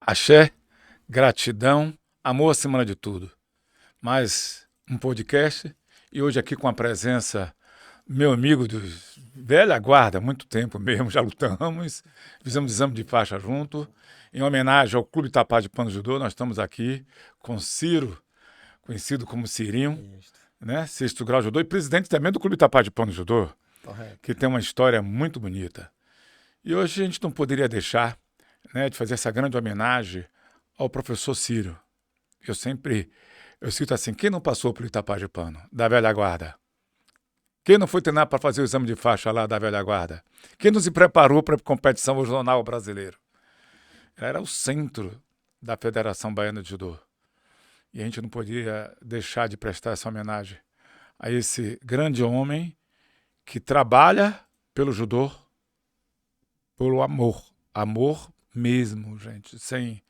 Axé, gratidão, amor acima de tudo. Mais um podcast e hoje aqui com a presença meu amigo de velha guarda, há muito tempo mesmo, já lutamos, fizemos exame de faixa junto. Em homenagem ao Clube Tapá de Pano Judô, nós estamos aqui com Ciro, conhecido como Cirinho, né? Sexto grau judô e presidente também do Clube Tapá de Pano Judô, que tem uma história muito bonita. E hoje a gente não poderia deixar, né, de fazer essa grande homenagem ao professor Ciro. Eu cito assim, quem não passou pelo Itapá de Pano, da velha guarda? Quem não foi treinar para fazer o exame de faixa lá da velha guarda? Quem não se preparou para a competição regional brasileira? Era o centro da Federação Baiana de Judô. E a gente não podia deixar de prestar essa homenagem a esse grande homem que trabalha pelo judô, pelo amor. Amor mesmo, gente. Sem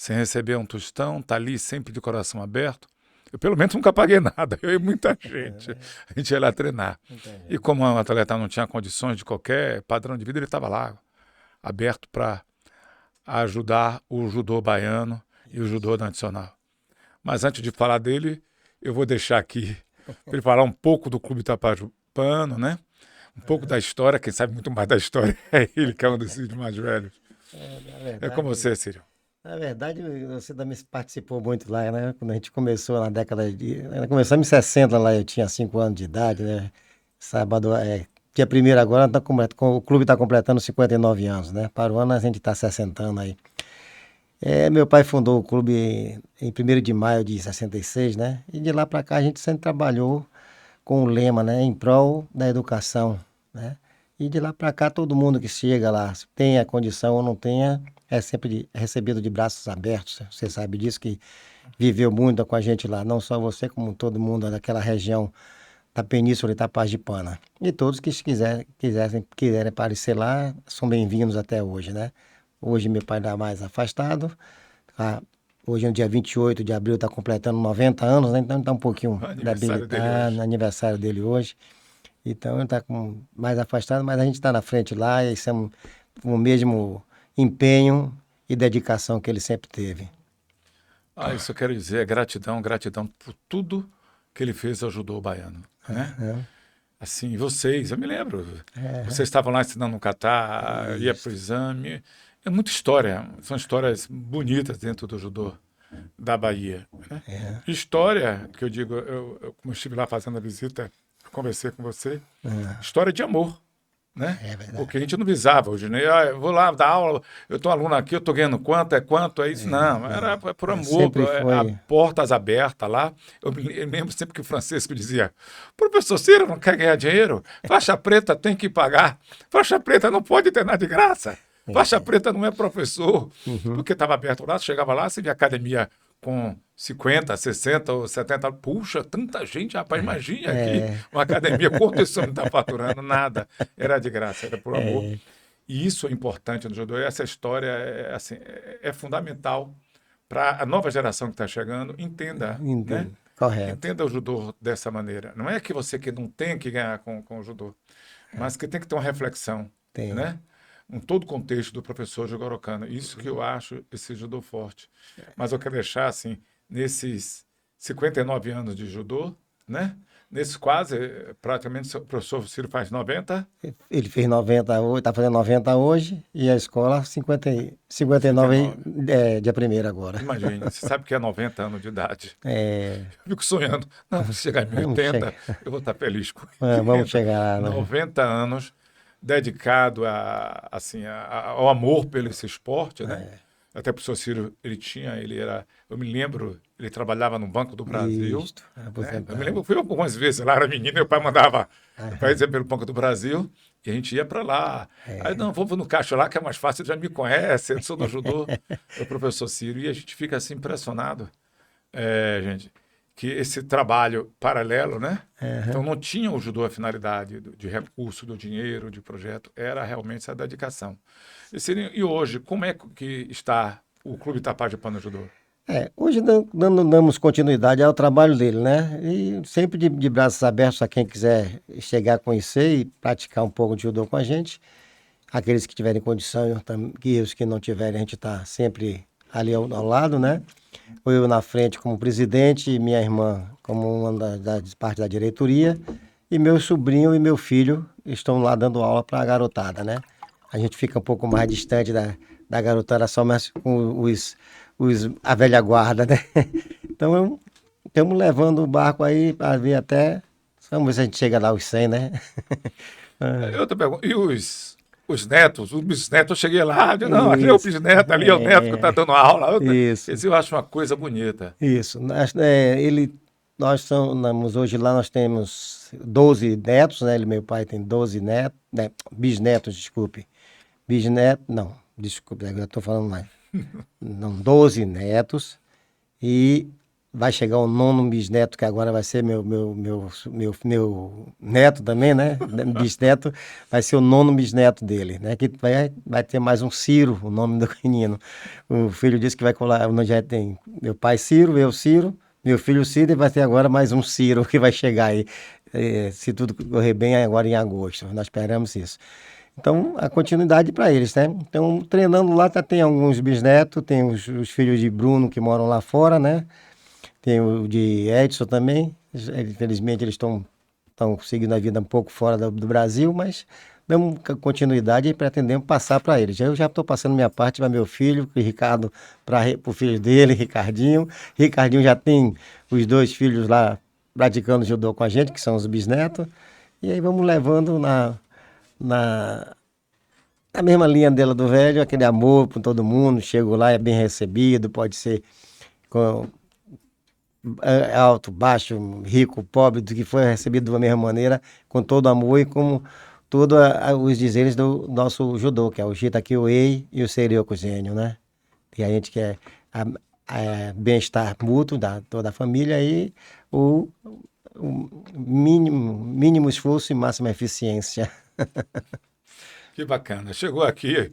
receber um tostão, tá ali sempre de coração aberto. Eu, pelo menos, nunca paguei nada. Eu e muita gente. A gente ia lá treinar. E como o atleta não tinha condições de qualquer padrão de vida, ele estava lá, aberto para ajudar o judô baiano e o judô nacional. Mas antes de falar dele, eu vou deixar aqui para ele falar um pouco do Clube Tapá de Pano, né? Um pouco da história, quem sabe muito mais da história é ele, que é um dos filhos mais velhos. É com você, Círio. Na verdade, você também participou muito lá, né? Quando a gente começou na década de... Começamos em 60 lá, eu tinha 5 anos de idade, né? Sábado, dia 1º agora, o clube está completando 59 anos, né? Para o ano a gente está 60 anos aí. Meu pai fundou o clube em 1º de maio de 66, né? E de lá para cá a gente sempre trabalhou com o lema, né? Em prol da educação, né? E de lá para cá todo mundo que chega lá, tenha condição ou não tenha, é sempre recebido de braços abertos. Você sabe disso, que viveu muito com a gente lá, não só você, como todo mundo daquela região da Península Itapá de Pana. E todos que quiserem aparecer lá, são bem-vindos até hoje, né? Hoje meu pai está mais afastado, hoje no dia 28 de abril está completando 90 anos, né? Então está um pouquinho debilitado, aniversário dele hoje. Então ele está mais afastado, mas a gente está na frente lá e estamos com o mesmo empenho e dedicação que ele sempre teve. Isso eu quero dizer, gratidão por tudo que ele fez ao judô baiano, né? Assim, vocês, eu me lembro, vocês estavam lá ensinando no Catar, ia para o exame, é muita história, são histórias bonitas dentro do judô da Bahia, né? História, que eu digo, como eu estive lá fazendo a visita, conversei com você, história de amor, né? Porque a gente não visava hoje, né? Eu vou lá dar aula, eu estou aluno aqui, eu estou ganhando quanto, é isso? Não, era por amor, portas abertas lá. Eu me lembro sempre que o Francisco dizia, professor Ciro não quer ganhar dinheiro? Faixa preta tem que pagar, faixa preta não pode ter nada de graça, faixa preta não é professor, porque estava aberto lá, chegava lá, você via academia com 50, 60 ou 70, puxa, tanta gente, rapaz, imagina aqui, uma academia, quanto isso não está faturando? Nada, era de graça, era por amor. E isso é importante no judô, essa história é fundamental para a nova geração que está chegando, entenda, né? Correto. Entenda o judô dessa maneira. Não é que você que não tem que ganhar com o judô, mas que tem que ter uma reflexão, né? Em todo o contexto do professor Jigoro Kano. Isso que eu acho esse judô forte. Mas eu quero deixar, assim, nesses 59 anos de judô, né? Nesses praticamente, o professor Ciro faz 90. Ele fez 90 hoje, está fazendo 90 hoje, e a escola 59 dia 1º agora. Imagina, você sabe que é 90 anos de idade. Eu fico sonhando. Não, se chegar em 1080, eu vou estar feliz com ele. Vamos chegar lá. 90 anos dedicado ao amor pelo esse esporte, né? Até o professor Ciro, eu me lembro, ele trabalhava no Banco do Brasil. Né? Eu me lembro, eu fui algumas vezes lá, era menino, meu pai mandava para ir pelo Banco do Brasil, e a gente ia para lá. Aí, não, vamos no caixa lá, que é mais fácil, já me conhece, eu sou do judô, o professor Ciro, e a gente fica assim impressionado, gente, que esse trabalho paralelo, né? Aham. Então não tinha o judô a finalidade de recurso, do dinheiro, de projeto, era realmente essa dedicação. E hoje, como é que está o Clube Itapajipano Judô? Hoje damos continuidade ao trabalho dele, né? E sempre de braços abertos a quem quiser chegar a conhecer e praticar um pouco de judô com a gente. Aqueles que tiverem condição e os que não tiverem, a gente está sempre ali ao lado, né? Eu na frente como presidente, e minha irmã como uma da parte da diretoria, e meu sobrinho e meu filho estão lá dando aula para a garotada, né? A gente fica um pouco mais distante da garotada, só mais com a velha guarda, né? Então, estamos levando o barco aí para ver até. Vamos ver se a gente chega lá aos 100, né? Outra pergunta, e os netos, os bisnetos, eu cheguei lá, eu disse, não, ali é o bisneto, ali é o neto que está dando aula. Isso. Esse eu acho uma coisa bonita. Isso. Nós somos hoje lá, nós temos 12 netos, né? Meu pai tem 12 netos, né? Bisnetos, desculpe. Não, desculpe, agora estou falando mais. Não, 12 netos e vai chegar o nono bisneto, que agora vai ser meu neto também, né? Bisneto, vai ser o nono bisneto dele, né? Que vai ter mais um Ciro, o nome do menino. O filho disse que vai colar, já tem meu pai Ciro, eu Ciro, meu filho Ciro, e vai ter agora mais um Ciro que vai chegar aí, se tudo correr bem, agora em agosto. Nós esperamos isso. Então, a continuidade para eles, né? Então, treinando lá, tem alguns bisnetos, tem os filhos de Bruno que moram lá fora, né? Tem o de Edson também. Infelizmente, eles estão seguindo a vida um pouco fora do Brasil, mas damos continuidade e pretendemos passar para eles. Eu já estou passando minha parte para meu filho, Ricardo, para o filho dele, Ricardinho. Ricardinho já tem os 2 filhos lá praticando judô com a gente, que são os bisnetos. E aí vamos levando na mesma linha dela do velho, aquele amor por todo mundo. Chego lá, é bem recebido, pode ser com alto, baixo, rico, pobre, do que foi recebido da mesma maneira, com todo amor e com todos os dizeres do nosso judô, que é o Jita-Kyo-Ei e o Seiryoku-Zenyo, né? E a gente quer bem-estar mútuo da toda a família e o mínimo esforço e máxima eficiência. Que bacana. Chegou aqui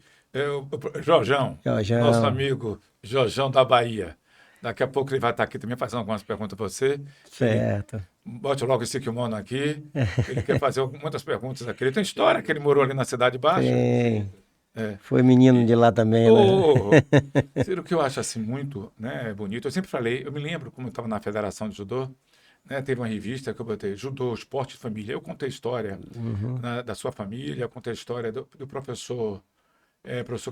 Jorjão, nosso amigo Jorjão da Bahia. Daqui a pouco ele vai estar aqui também fazendo algumas perguntas para você. Certo. Bote logo esse kimono aqui. Ele quer fazer muitas perguntas aqui. Ele tem história que ele morou ali na Cidade Baixa. Sim. Foi menino de lá também, né? Ciro, que eu acho assim muito, né, bonito. Eu sempre falei, eu me lembro como eu estava na Federação de Judô, né, teve uma revista que eu botei, Judô, Esporte e Família. Eu contei a história da sua família, contei a história do professor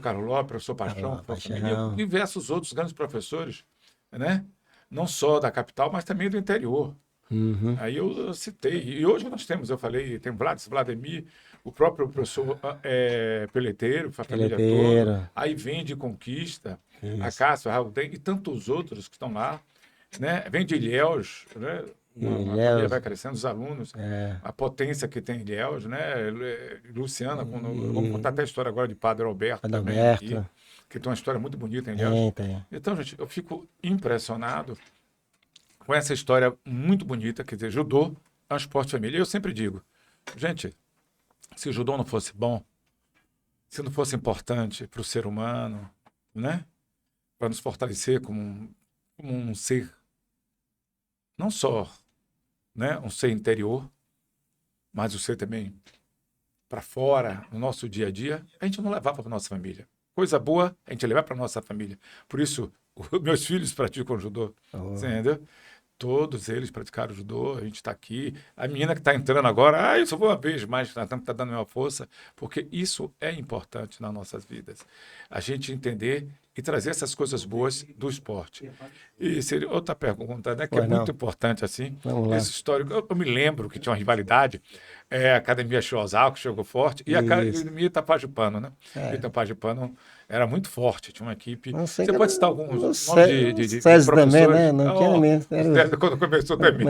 Carlos Lopes, professor Paixão, família, diversos outros grandes professores, né? Não só da capital, mas também do interior. Aí eu citei, e hoje nós temos, eu falei, tem Vladimir, o próprio professor Peleteiro, a família toda, aí vem de Conquista, isso. A Cássio, Raul e tantos outros que estão lá, né? Vem de Ilhéus, né? A família vai crescendo, os alunos, a potência que tem Ilhéus, né? Luciana, vamos contar até a história agora de Padre Alberto também aqui, que tem uma história muito bonita em Ilhéus. Então, gente, eu fico impressionado com essa história muito bonita, quer dizer, judô é um esporte de família. Eu sempre digo, gente, se o judô não fosse bom, se não fosse importante para o ser humano, né? Para nos fortalecer como um ser, não só, né, um ser interior, mas o ser também para fora, no nosso dia a dia, a gente não levava para a nossa família. Coisa boa, a gente levar para a nossa família. Por isso, meus filhos praticam judô, entendeu? Todos eles praticaram judô, a gente está aqui. A menina que está entrando agora, eu só vou uma vez mais, está dando uma força, porque isso é importante nas nossas vidas. A gente entender e trazer essas coisas boas do esporte. E seria outra pergunta, né, que é muito importante, assim, esse histórico. Eu me lembro que tinha uma rivalidade, a Academia Chiosal, que chegou forte, e a Academia Itapajipano, né? Itapajipano era muito forte, tinha uma equipe. Você pode citar alguns nomes de professores? Também, né? Não tinha mesmo. Quando começou também.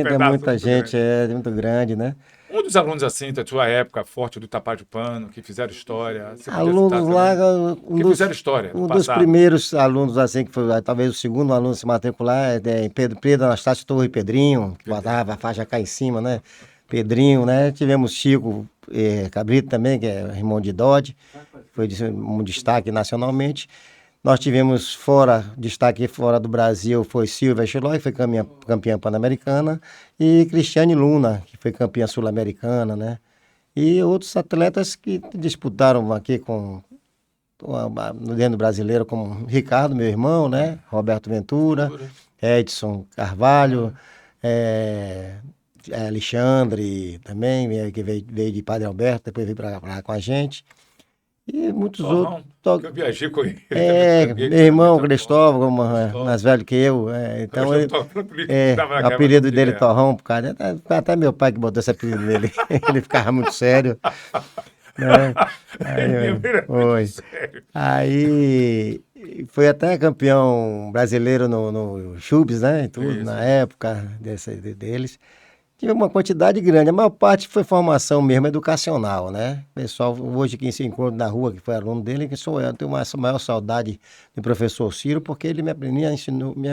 Tem muita gente, muito grande, né? Um dos alunos, assim, da tua época, forte do Tapajupano, que fizeram história. Você podia citar Alunos lá, também? Que fizeram história do um dos passado. primeiros alunos, assim, que foi talvez o segundo aluno a se matricular, Pedro Anastácio Torre Pedrinho, que botava a faixa cá em cima, né? Pedrinho, né? Tivemos Chico Cabrito também, que é irmão de Dodge, foi um destaque nacionalmente. Nós tivemos destaque fora do Brasil, foi Silvia Chiloy, que foi campeã pan-americana, e Cristiane Luna, que foi campeã sul-americana, né? E outros atletas que disputaram aqui no dentro brasileiro, como Ricardo, meu irmão, né? Roberto Ventura, Edson Carvalho, eh, Alexandre também, que veio de Padre Alberto, depois veio para cá com a gente. E muitos outros. Torrão, que eu viajei com ele. Também Meu irmão Cristóvão, Cristóvão. mais velho que eu. Então, Eu já tô político, estava o naquela apelido dele direto. Torrão, por causa. Até meu pai que botou esse apelido nele. Ele ficava muito sério. Né? Foi. Sério. Aí foi até campeão brasileiro no Chubs, né? E tudo, Isso. na época deles. Tive uma quantidade grande. A maior parte foi formação mesmo educacional, né? Pessoal, hoje quem se encontra na rua, que foi aluno dele, que sou eu. Tenho uma maior saudade do professor Ciro, porque ele me aprendeu, ensinou, me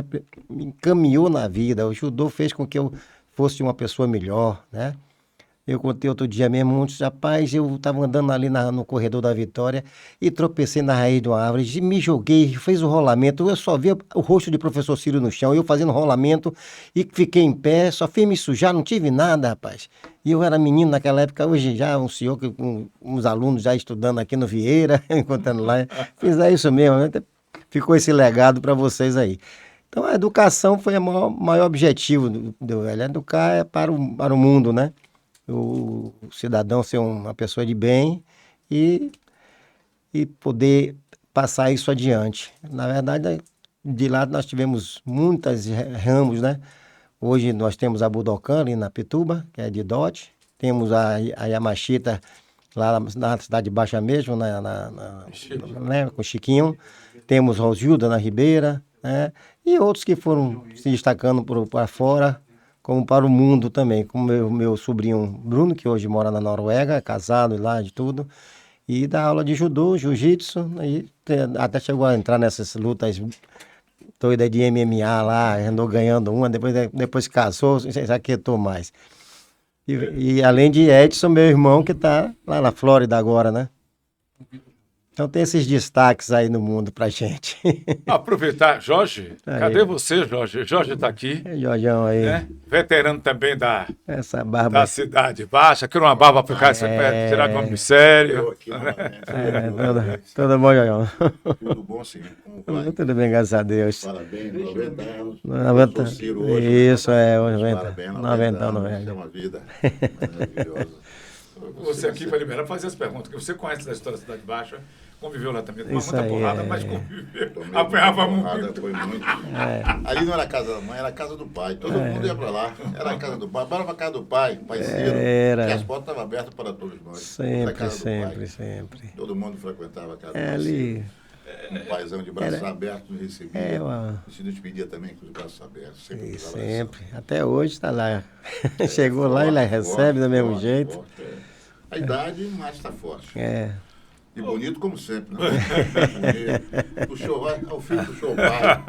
encaminhou na vida. O judô fez com que eu fosse uma pessoa melhor, né? Eu contei outro dia mesmo, rapaz, eu estava andando ali no corredor da Vitória e tropecei na raiz de uma árvore, me joguei, fiz o rolamento, eu só via o rosto de professor Ciro no chão, eu fazendo rolamento e fiquei em pé, só fiz me sujar, não tive nada, rapaz. E eu era menino naquela época, hoje já um senhor com uns alunos já estudando aqui no Vieira, encontrando lá, fiz isso mesmo, né? Ficou esse legado para vocês aí. Então a educação foi o maior objetivo educar para o mundo, né? O cidadão ser uma pessoa de bem e poder passar isso adiante. Na verdade, de lá nós tivemos muitos ramos, né? Hoje nós temos a Budokan ali na Pituba, que é de Dodge. Temos a Yamashita lá na Cidade Baixa mesmo, né? Com Chiquinho. Temos Rosilda na Ribeira, né? E outros que foram se destacando para fora, como para o mundo também, como meu sobrinho Bruno, que hoje mora na Noruega, casado lá de tudo, e dá aula de judô, jiu-jitsu, e até chegou a entrar nessas lutas doidas de MMA lá, andou ganhando uma, depois casou, se aquietou mais. E além de Edson, meu irmão, que está lá na Flórida agora, né? Então tem esses destaques aí no mundo pra gente. Aproveitar, Jorge, Aí. cadê você, Jorge? Jorge está aqui, Jorjão aí, né? Veterano também essa barba. da Cidade Baixa, que uma barba para ficar tirar de homem sério. Tudo bom, Jorjão? Tudo bom, sim. Como vai? Tudo bem, graças a Deus. Parabéns, 90 anos. 90, Eu sou Ciro hoje, isso, né? 90. Parabéns, 90 anos, É velho. uma vida maravilhosa. Você aqui foi liberado fazer as perguntas, que você conhece da história da Cidade Baixa, conviveu lá também, tomou Isso muita aí, porrada, mas conviveu, Tomei apanhava muita porrada, muito. foi muito. Ali não era a casa da mãe, era a casa do pai. Todo mundo ia pra lá. Era a casa do pai. Bora pra casa do pai, pai Ciro. Era. E as portas estavam abertas para todos nós. Era a Sempre, casa do sempre, pai. sempre. Todo mundo frequentava a casa do pai Ali. Ciro. Um paizão de braços abertos nos recebia. E se despedia também com os braços abertos. Sempre. com Sempre. Até hoje está lá. Chegou lá e ele recebe do mesmo jeito. Forte, A idade, mas está forte. É. E bonito como sempre, né? Bonito. Puxou, vai, o filho puxou o pai.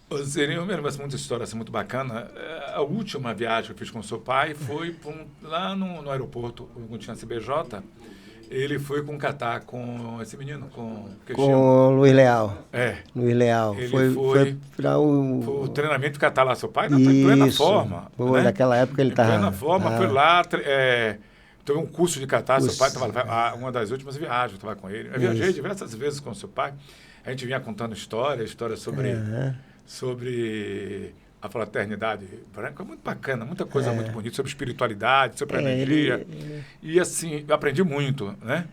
Ô, Zirinho, mas muita história assim, muito bacana. A última viagem que eu fiz com o seu pai foi lá no aeroporto, quando tinha CBJ. Ele foi com Catar, com esse menino, com o Luiz Leal. É. Luiz Leal. Ele foi para o treinamento de Catar lá, seu pai estava em plena forma. Foi, né? naquela época ele estava... Em plena forma, foi lá, teve um curso de Catar, seu pai estava lá, uma das últimas viagens, eu estava com ele. Eu viajei diversas vezes com seu pai, a gente vinha contando histórias sobre a fraternidade branca, muito bacana, muita coisa muito bonita, sobre espiritualidade, sobre energia. E assim, eu aprendi muito, né?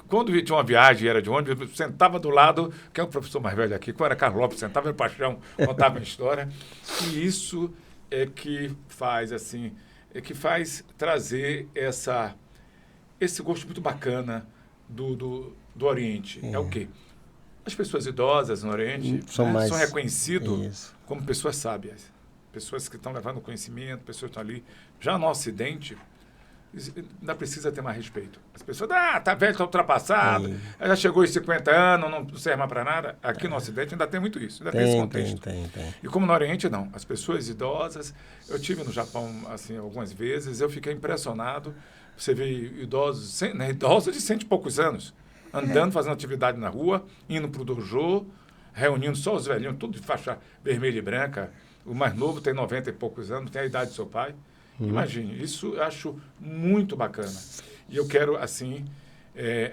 Quando tinha uma viagem, era de ônibus, eu sentava do lado, que é o professor mais velho aqui, quando era Carlos Lopes, sentava no paixão, contava a história. E isso é que faz, assim, trazer esse gosto muito bacana do Oriente. É o quê? As pessoas idosas no Oriente são reconhecidas como pessoas sábias, pessoas que estão levando conhecimento, pessoas que estão ali. Já no Ocidente, ainda precisa ter mais respeito. As pessoas, tá velho, tá ultrapassado, já chegou aos 50 anos, não serve mais para nada. Aqui no Ocidente ainda tem muito isso, ainda tem esse contexto. Tem. E como no Oriente, não. As pessoas idosas, eu tive no Japão, assim, algumas vezes, eu fiquei impressionado. Você vê idosos, né, idosos de 100 e poucos anos, andando, fazendo atividade na rua, indo para o dojo, reunindo só os velhinhos, tudo de faixa vermelha e branca. O mais novo tem 90 e poucos anos, tem a idade do seu pai. Imagine, isso eu acho muito bacana. E eu quero, assim,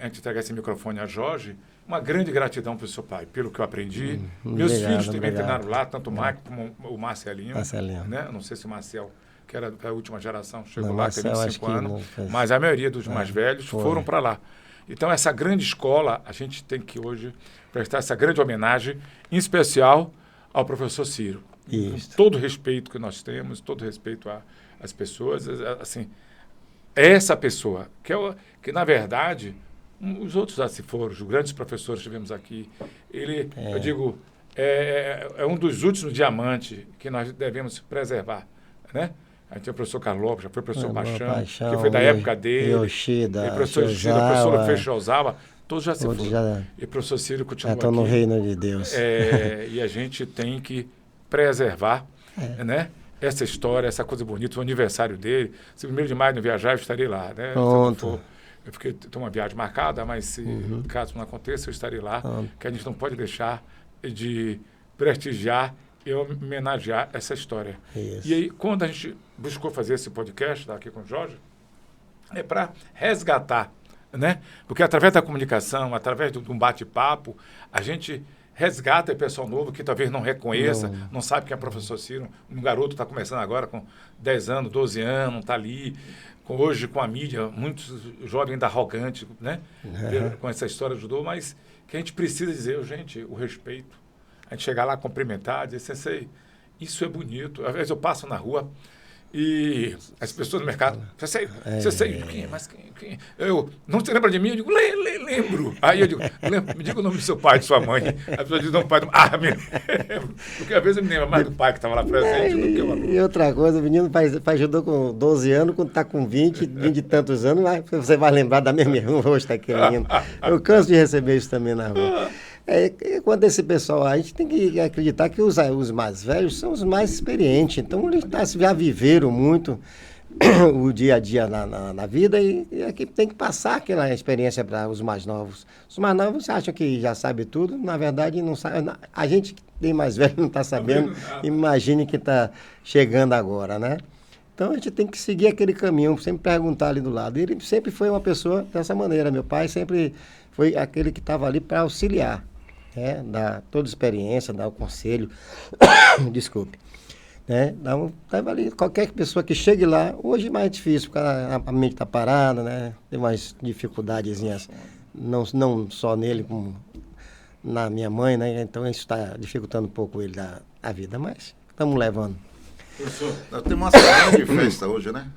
antes de entregar esse microfone a Jorge, uma grande gratidão para o seu pai, pelo que eu aprendi. Meus filhos também treinaram lá, tanto o Mike como o Marcelinho. Né? Eu não sei se o Marcel, que era da última geração, chegou lá, tem 25 anos, mas a maioria dos mais velhos foram para lá. Então, essa grande escola, a gente tem que hoje prestar essa grande homenagem, em especial ao professor Ciro. Isso. Com todo o respeito que nós temos, todo o respeito às pessoas, assim, essa pessoa, que na verdade, os outros já se foram, os grandes professores que tivemos aqui, eu digo, é um dos últimos diamantes que nós devemos preservar, né? A gente tem o professor Carlos Lopes, já foi o professor Paixão, que foi da época dele. Yoshida, e o professor Yoshida, o professor Fechozawa, todos já se foram. E o professor Ciro continua aqui. Já estão no reino de Deus. E a gente tem que preservar, né? Essa história, essa coisa bonita, o aniversário dele. Se 1º de maio não viajar, eu estarei lá, né? Pronto. Tenho uma viagem marcada, mas se caso não aconteça, eu estarei lá. Que a gente não pode deixar de prestigiar e homenagear essa história. Isso. E aí, quando a gente buscou fazer esse podcast, aqui com o Jorge, é para resgatar, né? Porque através da comunicação, através de um bate-papo, a gente resgata o pessoal novo que talvez não reconheça, não sabe quem é o professor Ciro. Um garoto está começando agora com 10 anos, 12 anos, está ali, hoje com a mídia, muitos jovens ainda arrogantes, né? Com essa história ajudou, mas que a gente precisa dizer, gente, o respeito. A gente chegar lá, cumprimentar, dizer, sensei, isso é bonito. Às vezes eu passo na rua e as pessoas no mercado, sensei, quem? Mas quem? Eu, não se lembra de mim? Eu digo, lembro. Aí eu digo, me diga o nome do seu pai, de sua mãe. A pessoa diz, não, pai, me lembro. Porque às vezes eu me lembro mais do pai que estava lá presente do que o aluno. E outra coisa, o menino faz judô com 12 anos, quando está com 20 e tantos anos, você vai lembrar da mesma rosto daquele menino. Eu canso de receber isso também na rua. Quando esse pessoal, a gente tem que acreditar que os mais velhos são os mais experientes. Então, eles já viveram muito o dia a dia na vida e aqui tem que passar aquela experiência para os mais novos. Os mais novos acham que já sabe tudo, na verdade não sabe. A gente que tem mais velho não está sabendo, imagine que está chegando agora, né? Então, a gente tem que seguir aquele caminho, sempre perguntar ali do lado. Ele sempre foi uma pessoa dessa maneira. Meu pai sempre foi aquele que estava ali para auxiliar. Dar toda a experiência, dar o conselho, desculpe, tava ali, qualquer pessoa que chegue lá, hoje é mais difícil, porque a mente está parada, né? Tem umas dificuldadezinhas, não só nele, como na minha mãe, né? Então isso está dificultando um pouco ele a vida, mas estamos levando. Professor, nós temos uma semana de festa hoje, né?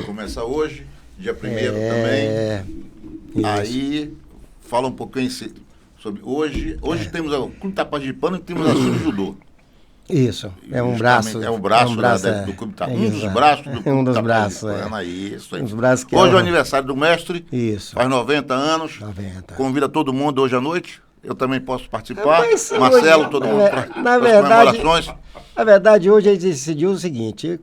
Começa hoje, dia 1º também. Isso. Aí, fala um pouquinho sobre hoje temos o Clube Tapaz de Pano e temos a Sul Judô. Isso, é um braço. É um braço, do Clube Tapaz. Um dos braços do Clube Um dos Tapaz braços, de Pano. Isso aí. Um dos braços que hoje é o aniversário do mestre. Isso. Faz 90 anos. 90. Convida todo mundo hoje à noite. Eu também posso participar. Mas Marcelo, hoje, todo mundo para as comemorações. Na verdade, hoje a gente decidiu o seguinte.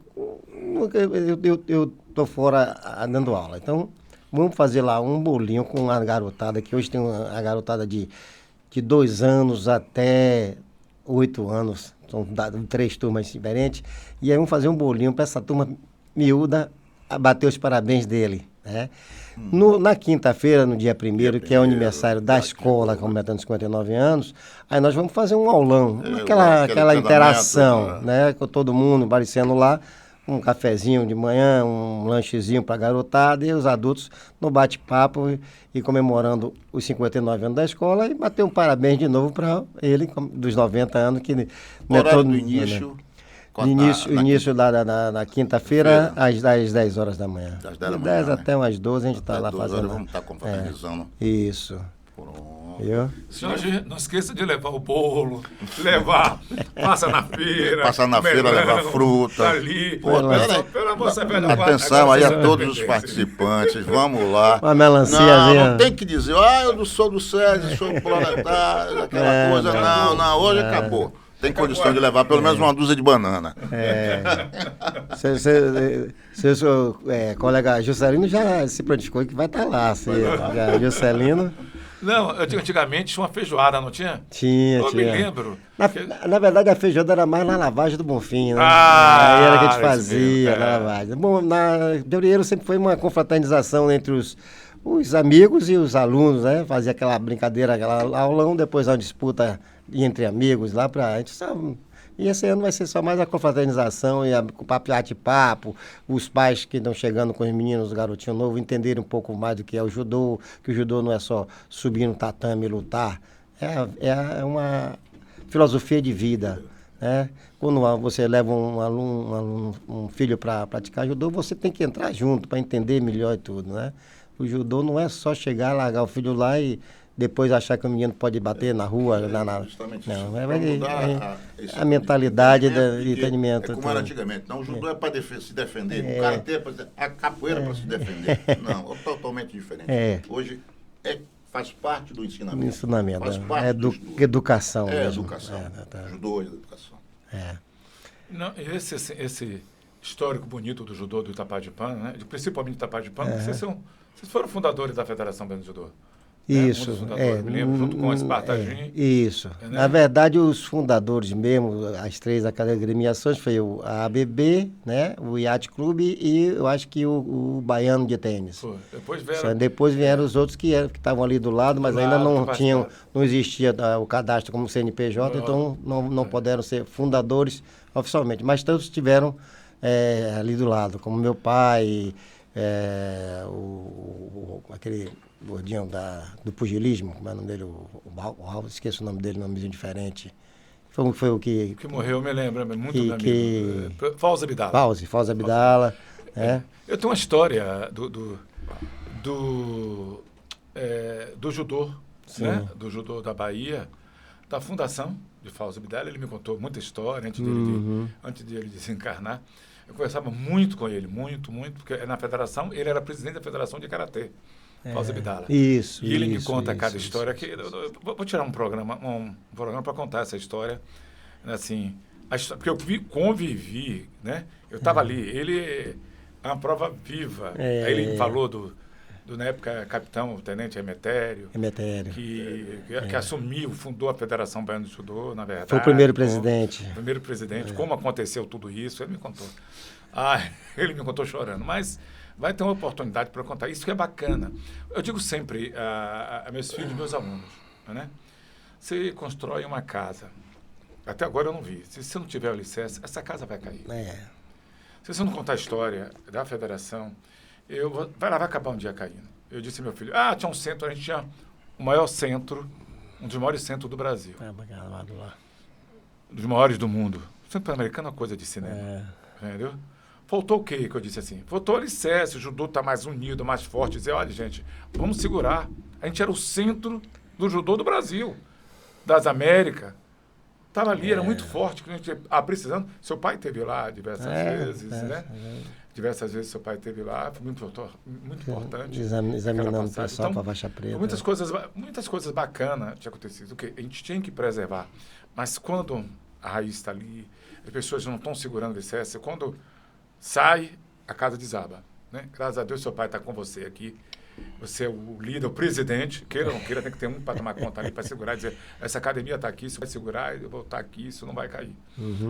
Eu estou fora dando aula, então vamos fazer lá um bolinho com a garotada, que hoje tem a garotada de 2 anos até 8 anos, são 3 turmas diferentes, e aí vamos fazer um bolinho para essa turma miúda bater os parabéns dele, né? Na quinta-feira, no dia 1º, que é o aniversário da escola, completando 59 anos, aí nós vamos fazer um aulão, aquela interação, né, com todo mundo aparecendo lá, um cafezinho de manhã, um lanchezinho para a garotada e os adultos no bate-papo e comemorando os 59 anos da escola e bater um parabéns de novo para ele, dos 90 anos. Que não é todo, do início... Início da quinta-feira, às 10 horas da manhã. Das 10 da manhã, 10 até umas 12 a gente está lá fazendo. Vamos estar confraternizando. Isso. Pronto. Viu? Jorge, não esqueça de levar o bolo, passa na feira. Passar na feira, levar fruta. Tá ali. Pô, peraí. Pelo amor de Deus, Atenção aí a agora todos vocês os participantes, vamos lá. Uma melanciazinha. Não tem que dizer, eu sou do SESI, sou planetário, aquela coisa. Não, hoje acabou. Tem condição de levar pelo menos uma dúzia de banana. Seu colega Juscelino já se prontificou que vai estar lá. Juscelino... Não, antigamente tinha uma feijoada, não tinha? Tinha. Me lembro. Na verdade, a feijoada era mais na lavagem do Bonfim, né? Ah, aí era que a gente fazia, mesmo, na lavagem. Bom, na Belieiro sempre foi uma confraternização entre os amigos e os alunos, né? Fazia aquela brincadeira, aquela aulão, depois uma disputa entre amigos lá pra gente sabe. E esse ano vai ser só mais a confraternização e o bate-papo, os pais que estão chegando com os meninos, os garotinhos novos, entenderem um pouco mais do que é o judô, que o judô não é só subir no tatame e lutar, é uma filosofia de vida, né? Quando você leva um filho para praticar judô, você tem que entrar junto para entender melhor e tudo, né? O judô não é só chegar, largar o filho lá e depois achar que o menino pode bater na rua. Justamente não, isso. A mentalidade do entendimento. É como era antigamente. Não, o judô é para se defender, o karatê a capoeira para se defender. Não, é totalmente diferente. Hoje faz parte do ensinamento. Faz parte do educação. Educação. Judô é educação. Não, esse histórico bonito do judô do Itapadipã, né? Principalmente do Itapadipã, vocês foram fundadores da Federação Baiana de Judô. Isso, me lembro, junto com o Espartagin. Isso. Né? Na verdade, os fundadores mesmo, as três agremiações, foi a ABB, né? O Yacht Clube e eu acho que o Baiano de Tênis. Pô, depois vieram os outros que estavam ali do lado, mas ainda não existia o cadastro como CNPJ, então não puderam ser fundadores oficialmente. Mas todos estiveram ali do lado, como meu pai, aquele gordinho do pugilismo, como é o nome dele? Esqueço o nome dele, nomezinho diferente. Foi o que... Que morreu, me lembro, muito meu amigo. Fauzi Abdala. Fauzi Abdala. Eu tenho uma história do judô, né? Do judô da Bahia, da fundação de Fauzi Abdala. Ele me contou muita história antes de ele desencarnar. Eu conversava muito com ele, muito, porque na federação, ele era presidente da Federação de Karatê. Fauzi Abdala. Isso. E ele me conta cada história. Eu vou tirar um programa para contar essa história. Assim, porque eu convivi, né? Eu estava ali. Ele é uma prova viva. Aí ele falou na época, capitão, tenente Emetério. Que assumiu, fundou a Federação Baiana de Judô, na verdade. Foi o primeiro presidente. Como aconteceu tudo isso, ele me contou. Ele me contou chorando, mas vai ter uma oportunidade para contar. Isso que é bacana. Eu digo sempre a meus filhos, meus alunos, né? Você constrói uma casa. Até agora eu não vi. Se você não tiver o alicerce, essa casa vai cair. Se você não contar a história da federação, vai acabar um dia caindo. Eu disse ao meu filho, tinha um centro, a gente tinha o maior centro, um dos maiores centros do Brasil. Um dos maiores do mundo. O Centro Pan-Americano é uma coisa de cinema. Entendeu? Faltou o quê? Que eu disse assim? Faltou o alicerce, o judô está mais unido, mais forte. Dizer, olha, gente, vamos segurar. A gente era o centro do judô do Brasil, das Américas. Estava ali, era muito forte, que a gente precisando. Seu pai esteve lá diversas vezes, né? Diversas vezes seu pai esteve lá, foi muito importante. Examinando o pessoal para Faixa Preta. Muitas coisas bacanas tinham acontecido, que a gente tinha que preservar. Mas quando a raiz está ali, as pessoas não estão segurando o alicerce, quando sai, a casa desaba. Né? Graças a Deus, seu pai está com você aqui. Você é o líder, o presidente. Queira ou não queira, tem que ter um para tomar conta ali, para segurar e dizer, essa academia está aqui, isso vai segurar, eu vou estar aqui, isso não vai cair.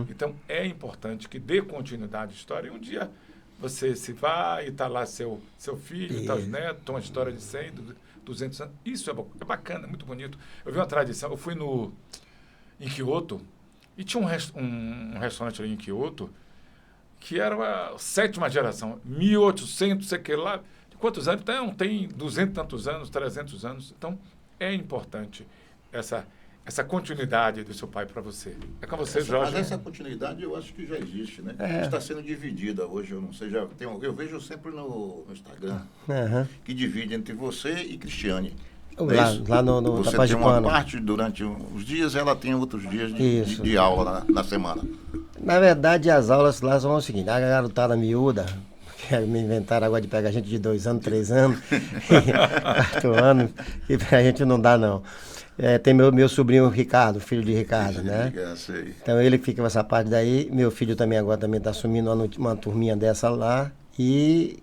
Então, é importante que dê continuidade à história. E um dia você se vai e está lá seu filho, está os netos, uma história de 100, 200 anos. Isso é bacana, é muito bonito. Eu vi uma tradição, eu fui em Kyoto, e tinha um restaurante ali em Kyoto, que era a 7ª geração, 1800, sei que lá, de quantos anos? Então, tem 200 e tantos anos, 300 anos. Então, é importante essa continuidade do seu pai para você. É com você, Jorge. Mas essa continuidade eu acho que já existe, né? Está sendo dividida hoje, eu não sei, eu vejo sempre no Instagram, que divide entre você e Cristiane. Lá no Você tem uma parte durante os dias, ela tem outros dias de aula na semana. Na verdade, as aulas lá são o seguinte, a garotada miúda, que me inventaram agora de pegar gente de 2 anos, 3 anos, 4 anos, e pra gente não dá não. Tem meu sobrinho Ricardo, filho de Ricardo, né? Então ele fica com essa parte daí, meu filho também agora também está assumindo uma turminha dessa lá, e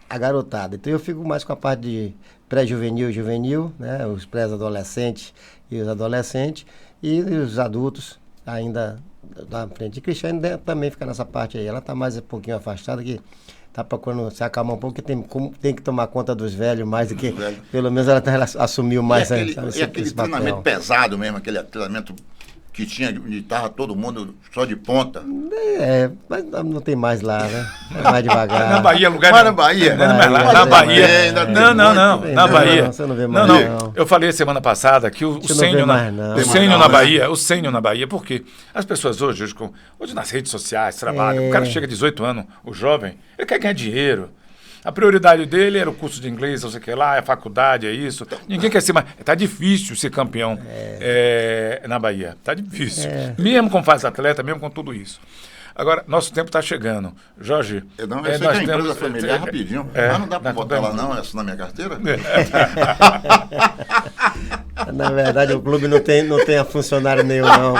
a garotada. Então eu fico mais com a parte de pré-juvenil e juvenil, né? Os pré-adolescentes e os adolescentes, e os adultos ainda da frente. E Cristiane também fica nessa parte aí. Ela está mais um pouquinho afastada, que está procurando se acalmar um pouco, porque tem que tomar conta dos velhos mais do que... Pelo menos ela assumiu mais... E aquele treinamento pesado mesmo, aquele treinamento que tinha de estar todo mundo só de ponta. Mas não tem mais lá, né? É mais devagar. Na Bahia, lugar mas na Bahia. Na Bahia. Não. Na Bahia. Você não vê mais, não. Eu falei semana passada que o sênior na Bahia, porque as pessoas hoje nas redes sociais, trabalham, o cara chega a 18 anos, o jovem, ele quer ganhar dinheiro. A prioridade dele era o curso de inglês, não sei o que lá, é a faculdade, é isso. Ninguém quer ser mais... Tá difícil ser campeão na Bahia. Tá difícil. Mesmo com fase atleta, mesmo com tudo isso. Agora, nosso tempo está chegando. Jorge... Não, eu sei que a empresa familiar rapidinho. Mas não dá para botar lá não, essa na minha carteira? Na verdade, o clube não tem funcionário nenhum, não.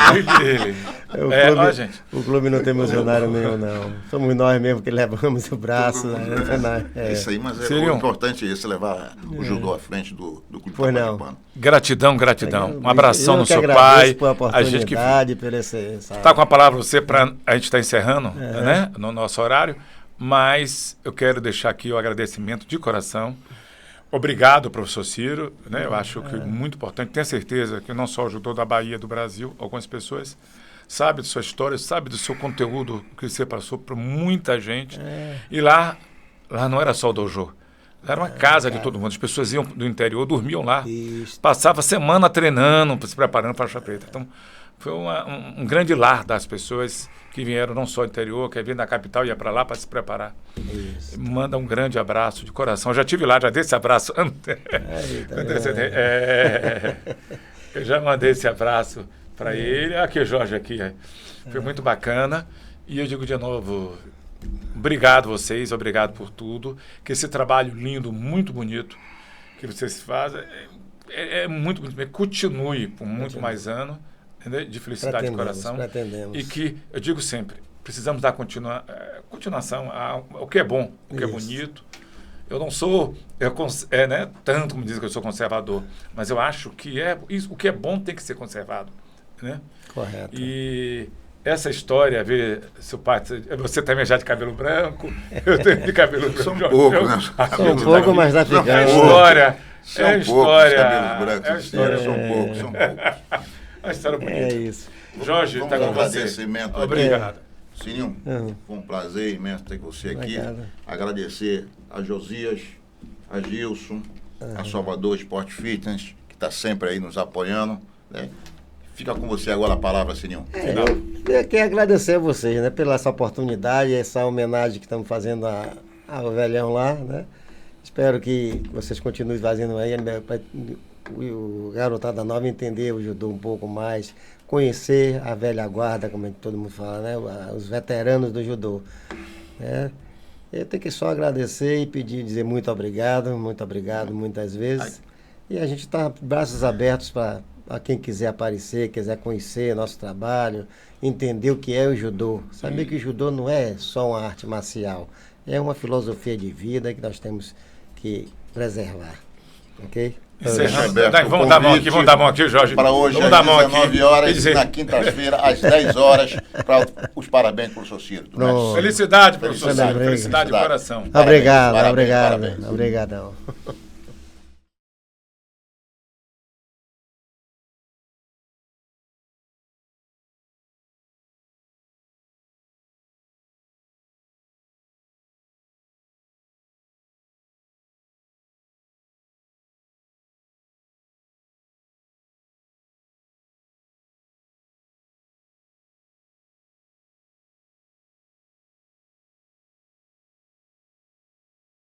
O clube não tem funcionário nenhum, não. Somos nós mesmo que levamos o braço. Isso aí, mas o importante é isso, levar o judô à frente do clube paranaense. Gratidão. Um abração no seu pai. A gente que está com a palavra você para a gente estar encerrando, né, no nosso horário, mas eu quero deixar aqui o agradecimento de coração. Obrigado, professor Ciro, né? Eu acho que é muito importante. Tenho certeza que não só o judô da Bahia, do Brasil, algumas pessoas sabem de sua história, sabem do seu conteúdo que você passou para muita gente. E lá não era só o dojo. Era uma casa de todo mundo. As pessoas iam do interior, dormiam lá. Passava semana treinando, se preparando para a faixa preta. Então, foi um grande lar das pessoas que vieram não só do interior, que vinha da capital e ia para lá para se preparar. Manda um grande abraço de coração. Eu já estive lá, já dei esse abraço. Eu já mandei esse abraço para ele. Aqui o Jorge aqui. Foi muito bacana. E eu digo de novo, obrigado vocês, obrigado por tudo. Que esse trabalho lindo, muito bonito que vocês fazem, é muito bonito. Continue por muito mais anos. De felicidade de coração. E que, eu digo sempre, precisamos dar continuação ao que é bom, o que é bonito. Eu não sou tanto como dizem que eu sou conservador, mas eu acho que o que é bom tem que ser conservado. Né? Correto. E essa história, ver seu pai, você também já de cabelo branco, eu tenho de cabelo branco. Só um pouco, né? Só um pouco, mas tá ficando. É história. São poucos. Uma história bonita. É isso. Jorge, está com você. Agradecimento. Obrigado. Sininho, foi um prazer imenso ter você aqui. Obrigado. Agradecer a Josias, a Gilson, a Salvador Sport Fitness, que está sempre aí nos apoiando. Né? Fica com você agora a palavra, Sininho. Eu quero agradecer a vocês, né, pela essa oportunidade, essa homenagem que estamos fazendo ao velhão lá, né? Espero que vocês continuem fazendo aí, o garotada nova entender o judô um pouco mais, conhecer a velha guarda, como todo mundo fala, né? Os veteranos do judô. Né? Eu tenho que só agradecer e dizer muito obrigado muitas vezes. E a gente está braços abertos para quem quiser aparecer, quiser conhecer nosso trabalho, entender o que é o judô. Saber que o judô não é só uma arte marcial, é uma filosofia de vida que nós temos que preservar. Ok? Vamos dar a mão aqui, Jorge. Para hoje, às 19 horas, na quinta-feira, às 10 horas, para os parabéns para o professor Ciro. Felicidade, professor Ciro. Felicidade de coração. Obrigado. Obrigadão.